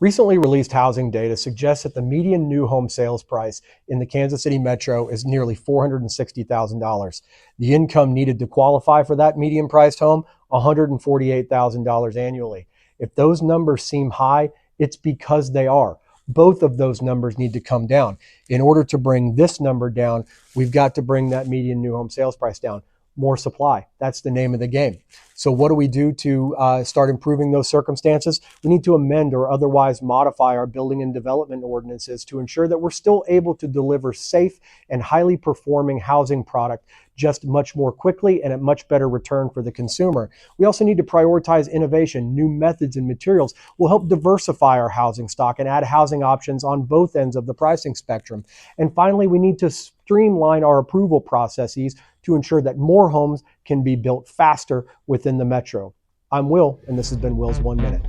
Recently released housing data suggests that the median new home sales price in the Kansas City metro is nearly $460,000. The income needed to qualify for that median priced home, $148,000 annually. If those numbers seem high, it's because they are. Both of those numbers need to come down. In order to bring this number down, we've got to bring that median new home sales price down. More supply. That's the name of the game. So, what do we do to start improving those circumstances? We need to amend or otherwise modify our building and development ordinances to ensure that we're still able to deliver safe and highly performing housing product just much more quickly and at much better return for the consumer. We also need to prioritize innovation. New methods and materials will help diversify our housing stock and add housing options on both ends of the pricing spectrum. And finally, we need to streamline our approval processes to ensure that more homes can be built faster within the metro. I'm Will, and this has been Will's 1 Minute.